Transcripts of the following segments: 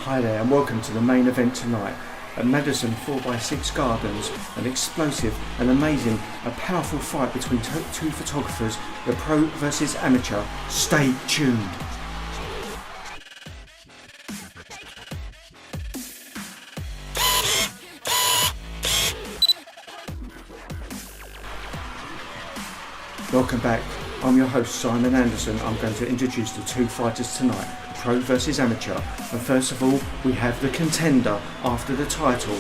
Hi there and welcome to the main event tonight at Madison 4x6 Gardens. An explosive and amazing, a powerful fight between two photographers, the pro versus amateur. Stay tuned. Welcome back. I'm your host Simon Anderson. I'm going to introduce the two fighters tonight, pro versus amateur. And first of all, we have the contender after the title.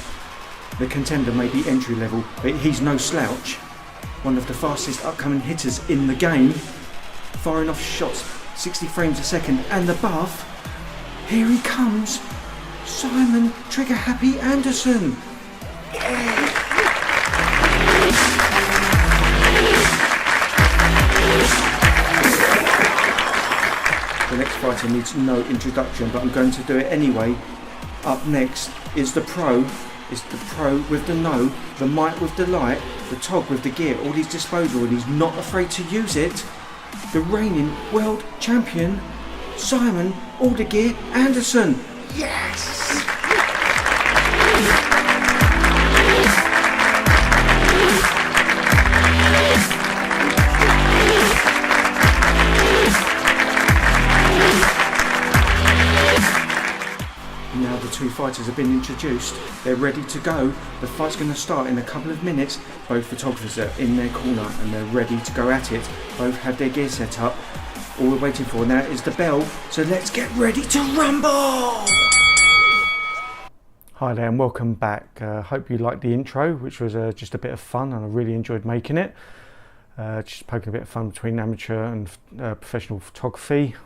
The contender may be entry level, but he's no slouch. One of the fastest upcoming hitters in the game, firing off shots 60 frames a second and above. Here he comes, Simon Trigger Happy Anderson. Yeah. The next fighter needs no introduction, but I'm going to do it anyway. Up next is the pro. It's the pro with the know, the might with the light, the tog with the gear, all his disposal, and he's not afraid to use it. The reigning world champion, Simon Aldergear Anderson. Yes! Now the two fighters have been introduced, they're ready to go. The fight's going to start in a couple of minutes. Both photographers are in their corner and they're ready to go at it. Both have their gear set up. All we're waiting for now is the bell, so let's get ready to rumble! Hi there and welcome back. Hope you liked the intro, which was just a bit of fun and I really enjoyed making it. Just poking a bit of fun between amateur and professional photography.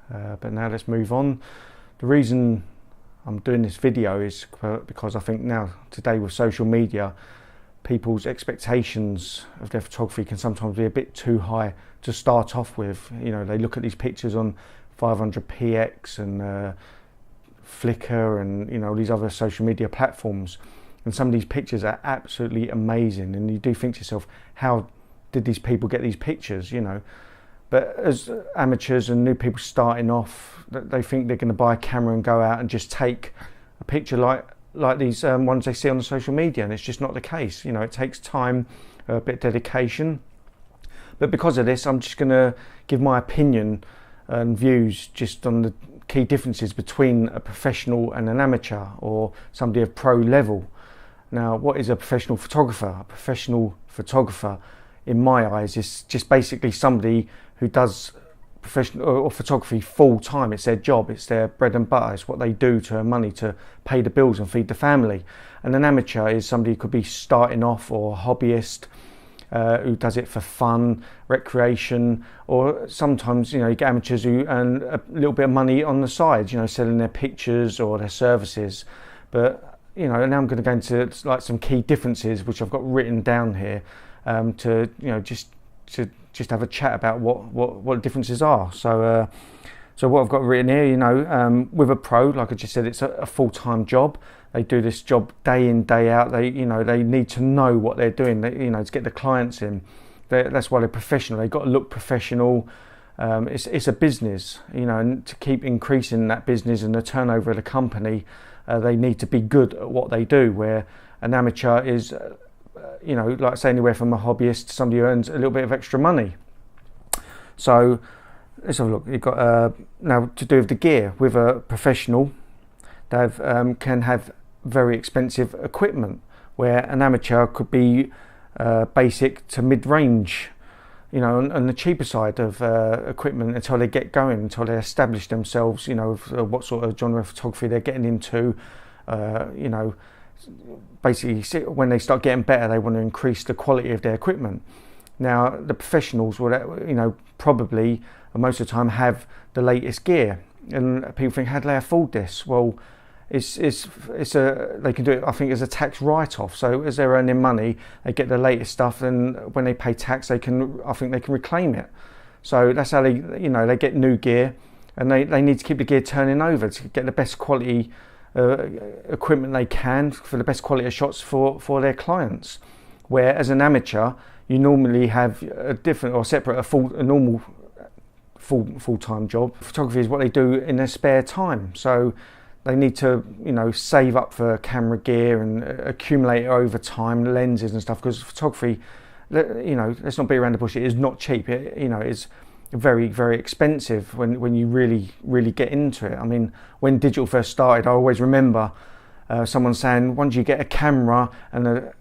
But now let's move on. The reason I'm doing this video is because I think now today with social media, people's expectations of their photography can sometimes be a bit too high to start off with. You know, they look at these pictures on 500px and Flickr and you know all these other social media platforms, and some of these pictures are absolutely amazing, and you do think to yourself, how did these people get these pictures, you know? But as amateurs and new people starting off, they think they're going to buy a camera and go out and just take a picture like these ones they see on the social media, and it's just not the case. You know, it takes time, a bit of dedication. But because of this, I'm just going to give my opinion and views just on the key differences between a professional and an amateur, or somebody of pro level. Now, what is a professional photographer? A professional photographer, in my eyes, is just basically somebody who does professional or photography full time. It's their job, it's their bread and butter, it's what they do to earn money to pay the bills and feed the family. And an amateur is somebody who could be starting off, or a hobbyist who does it for fun, recreation, or sometimes, you know, you get amateurs who earn a little bit of money on the side, you know, selling their pictures or their services. But you know, now I'm going to go into like some key differences which I've got written down here to, you know, just have a chat about what the differences are. So what I've got written here, you know, with a pro, like I just said, it's a full-time job. They do this job day in, day out. They need to know what they're doing, you know, to get the clients in. That's why they're professional. They've got to look professional. It's a business, you know, and to keep increasing that business and the turnover of the company, they need to be good at what they do, where an amateur is, you know, like I say, anywhere from a hobbyist to somebody who earns a little bit of extra money. So let's have a look. You've got now to do with the gear. With a professional, they can have very expensive equipment, where an amateur could be basic to mid-range, you know, on the cheaper side of equipment until they get going, until they establish themselves, you know, what sort of genre of photography they're getting into, you know. Basically, when they start getting better, they want to increase the quality of their equipment. Now, the professionals will, you know, probably most of the time have the latest gear, and people think, how do they afford this? Well, it's they can do it, I think, as a tax write-off. So as they're earning money, they get the latest stuff, and when they pay tax, I think they can reclaim it. So that's how they, you know, they get new gear, and they need to keep the gear turning over to get the best quality equipment they can for the best quality of shots for their clients. Where as an amateur, you normally have a different or separate a normal full-time job. Photography is what they do in their spare time, so they need to, you know, save up for camera gear and accumulate it over time, lenses and stuff, because photography, you know, let's not beat around the bush, it is not cheap. You know, it's very, very expensive when you really get into it. I mean, when digital first started, I always remember someone saying, once you get a camera and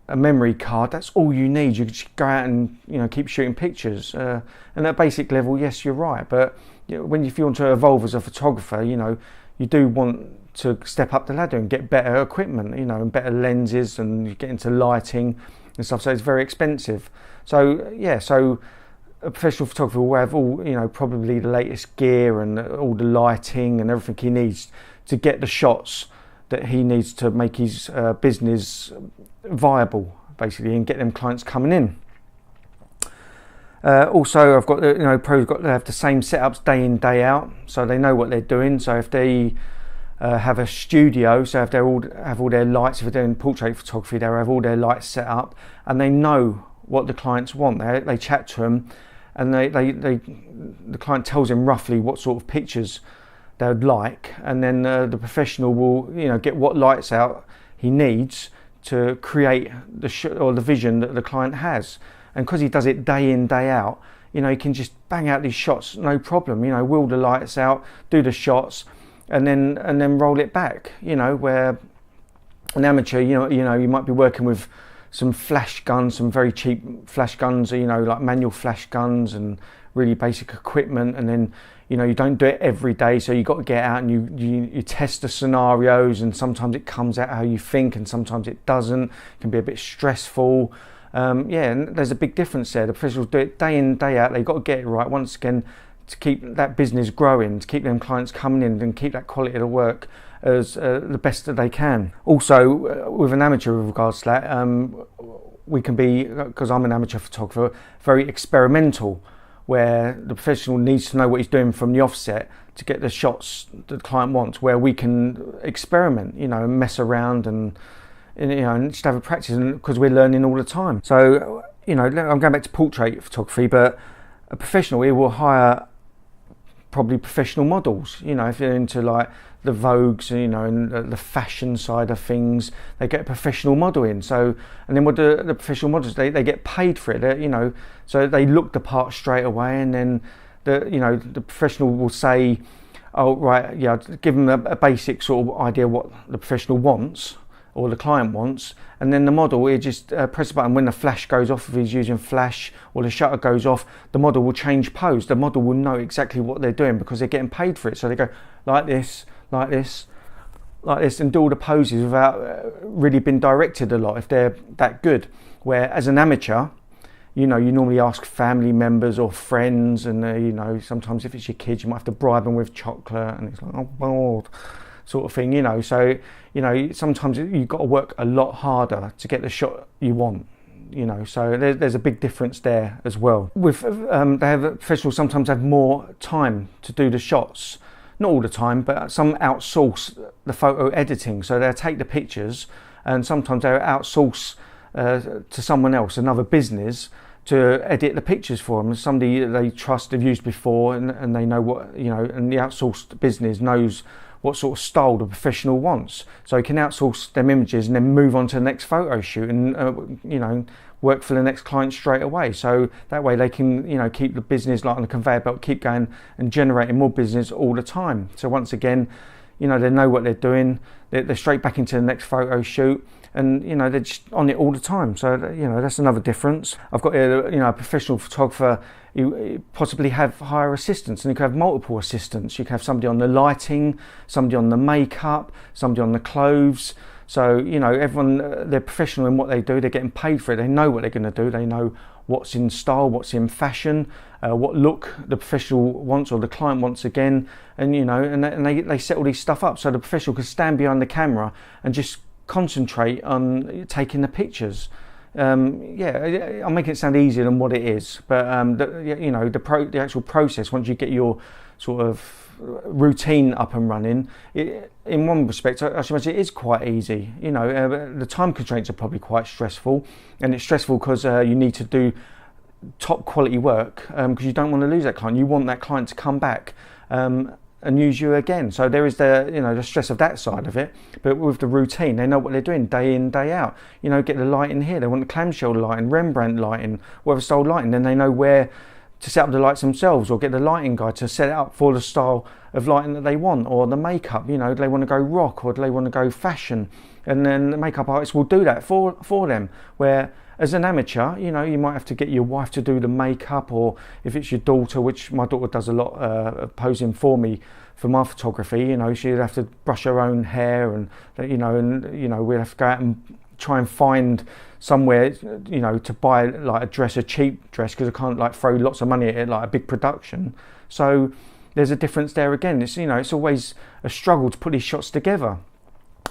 a memory card, that's all you need. You can just go out and, you know, keep shooting pictures. And at a basic level, yes, you're right. But you know, if you want to evolve as a photographer, you know, you do want to step up the ladder and get better equipment, you know, and better lenses, and you get into lighting and stuff. So it's very expensive. So yeah, so a professional photographer will have all, you know, probably the latest gear and all the lighting and everything he needs to get the shots that he needs to make his business viable, basically, and get them clients coming in. Also, I've got, you know, pros got to have the same setups day in, day out, so they know what they're doing. So if they have a studio, so if they all have all their lights, if they're doing portrait photography, they'll have all their lights set up, and they know what the clients want. They chat to them, and the client tells them roughly what sort of pictures they would like, and then the professional will, you know, get what lights out he needs to create the vision that the client has. And because he does it day in, day out, you know, he can just bang out these shots, no problem. You know, wheel the lights out, do the shots, and then roll it back. You know, where an amateur, you know, you might be working with some flash guns, some very cheap flash guns, you know, like manual flash guns and really basic equipment, and then, you know, you don't do it every day, so you've got to get out and you test the scenarios, and sometimes it comes out how you think and sometimes it doesn't. It can be a bit stressful. Yeah, and there's a big difference there. The professionals do it day in, day out. They've got to get it right, once again, to keep that business growing, to keep them clients coming in, and keep that quality of the work as the best that they can. Also, with an amateur with regards to that, we can be, because I'm an amateur photographer, very experimental, where the professional needs to know what he's doing from the offset to get the shots the client wants, where we can experiment, you know, mess around and you know, and just have a practice, because we're learning all the time. So, you know, I'm going back to portrait photography, but a professional, he will hire probably professional models. You know, if you're into like the Vogues, you know, and the fashion side of things, they get a professional model in. So, and then what the professional models, they get paid for it, you know, so they look the part straight away, and then the professional will say, oh right, yeah, give them a basic sort of idea what the professional wants or the client wants, and then the model, he just press a button. When the flash goes off, if he's using flash, or the shutter goes off, the model will change pose. The model will know exactly what they're doing because they're getting paid for it. So they go like this, like this, like this, and do all the poses without really being directed a lot if they're that good. Where as an amateur, you know, you normally ask family members or friends, and you know, sometimes if it's your kids, you might have to bribe them with chocolate, and it's like, oh, bored, sort of thing, you know. So, you know, sometimes you've got to work a lot harder to get the shot you want, you know. So there's a big difference there as well. With professionals sometimes have more time to do the shots. Not all the time, but some outsource the photo editing. So they'll take the pictures, and sometimes they'll outsource to someone else, another business, to edit the pictures for them. Somebody they trust, they've used before, and they know what, you know, and the outsourced business knows what sort of style the professional wants. So you can outsource them images and then move on to the next photo shoot, and you know, work for the next client straight away. So that way they can, you know, keep the business like on the conveyor belt, keep going and generating more business all the time. So once again, you know, they know what they're doing. They're straight back into the next photo shoot, and you know, they're just on it all the time. So you know, that's another difference. I've got a professional photographer. You possibly have hire assistants, and you can have multiple assistants. You can have somebody on the lighting, somebody on the makeup, somebody on the clothes. So you know, everyone, they're professional in what they do. They're getting paid for it. They know what they're going to do. They know what's in style, what's in fashion, what look the professional wants or the client wants again, and you know, and they set all these stuff up so the professional can stand behind the camera and just concentrate on taking the pictures. Yeah, I'm making it sound easier than what it is, but the actual process, once you get your sort of routine up and running, in one respect, I should imagine it is quite easy. You know, the time constraints are probably quite stressful, and it's stressful because you need to do top quality work because you don't want to lose that client. You want that client to come back and and use you again. So there is the, you know, the stress of that side of it, but with the routine, they know what they're doing day in, day out. You know, get the lighting here, they want the clamshell lighting, Rembrandt lighting, whatever style lighting, then they know where to set up the lights themselves, or get the lighting guy to set it up for the style of lighting that they want, or the makeup, you know, do they want to go rock or do they want to go fashion, and then the makeup artist will do that for them. Where as an amateur, you know, you might have to get your wife to do the makeup, or if it's your daughter, which my daughter does a lot of posing for me for my photography, you know, she'd have to brush her own hair, and you know we'd have to go out and try and find somewhere, you know, to buy like a dress, a cheap dress, because I can't like throw lots of money at it like a big production. So there's a difference there again. It's, you know, it's always a struggle to put these shots together,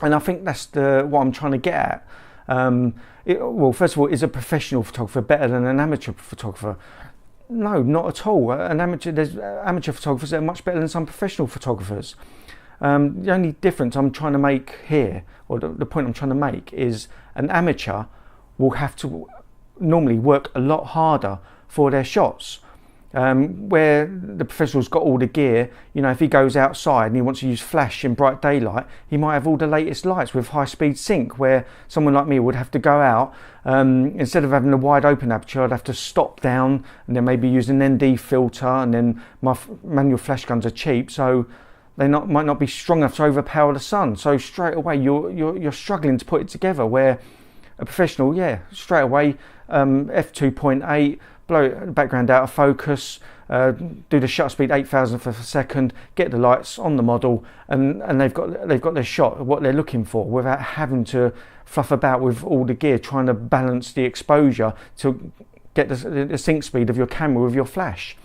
and I think that's what I'm trying to get at. Well, first of all, is a professional photographer better than an amateur photographer? No, not at all. There's amateur photographers that are much better than some professional photographers. The only difference I'm trying to make here, or the point I'm trying to make, is an amateur will have to normally work a lot harder for their shots. Where the professional's got all the gear, you know, if he goes outside and he wants to use flash in bright daylight, he might have all the latest lights with high speed sync, where someone like me would have to go out, instead of having a wide open aperture, I'd have to stop down and then maybe use an ND filter, and then my manual flash guns are cheap, so they might not be strong enough to overpower the sun. So straight away you're struggling to put it together, where a professional, yeah, straight away, f2.8, blow the background out of focus, do the shutter speed 8,000th of a second, get the lights on the model, and they've got their shot, what they're looking for, without having to fluff about with all the gear, trying to balance the exposure to get the sync speed of your camera with your flash.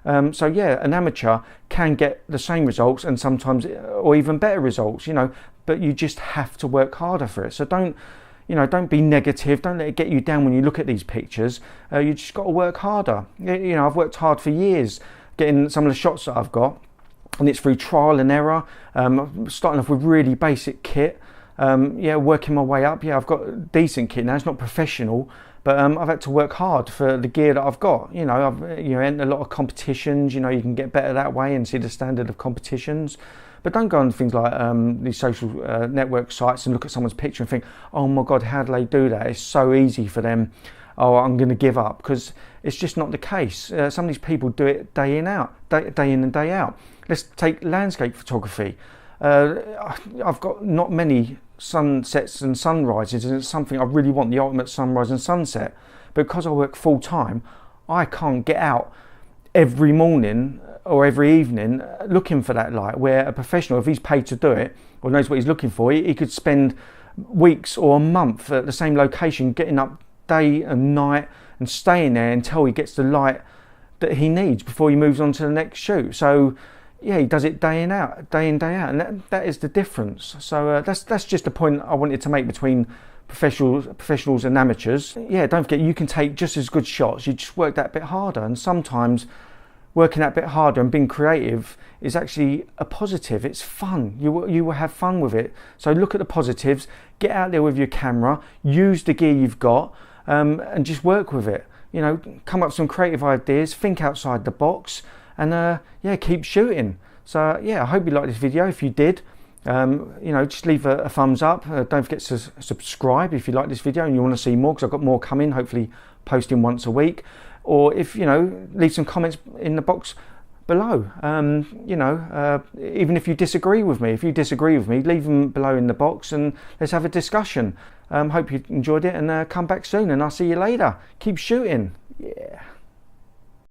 So yeah, an amateur can get the same results, and sometimes, or even better results, you know, but you just have to work harder for it. So don't be negative, don't let it get you down when you look at these pictures. You just got to work harder. You know, I've worked hard for years getting some of the shots that I've got, and it's through trial and error. Starting off with really basic kit, working my way up. Yeah, I've got decent kit now, it's not professional, but I've had to work hard for the gear that I've got. You know, I've entered a lot of competitions, you know, you can get better that way and see the standard of competitions. But don't go on things like these social network sites and look at someone's picture and think, oh my God, how do they do that? It's so easy for them. Oh, I'm going to give up, because it's just not the case. Some of these people do it day in and day out. Let's take landscape photography. I've got not many sunsets and sunrises, and it's something I really want, the ultimate sunrise and sunset. But because I work full time, I can't get out every morning or every evening looking for that light, where a professional, if he's paid to do it or knows what he's looking for, he could spend weeks or a month at the same location, getting up day and night and staying there until he gets the light that he needs before he moves on to the next shoot. So yeah, he does it day in, day out, and that is the difference. So that's just a point I wanted to make between professionals and amateurs. Yeah, don't forget, you can take just as good shots, you just work that bit harder, and sometimes working that bit harder and being creative is actually a positive. It's fun. You will have fun with it. So look at the positives, get out there with your camera, use the gear you've got, and just work with it. You know, come up with some creative ideas, think outside the box, and keep shooting. So yeah, I hope you liked this video. If you did, just leave a thumbs up. Don't forget to subscribe if you like this video and you want to see more, because I've got more coming, hopefully posting once a week. Or if, leave some comments in the box below. Even if you disagree with me, leave them below in the box and let's have a discussion. Hope you enjoyed it, and come back soon, and I'll see you later. Keep shooting.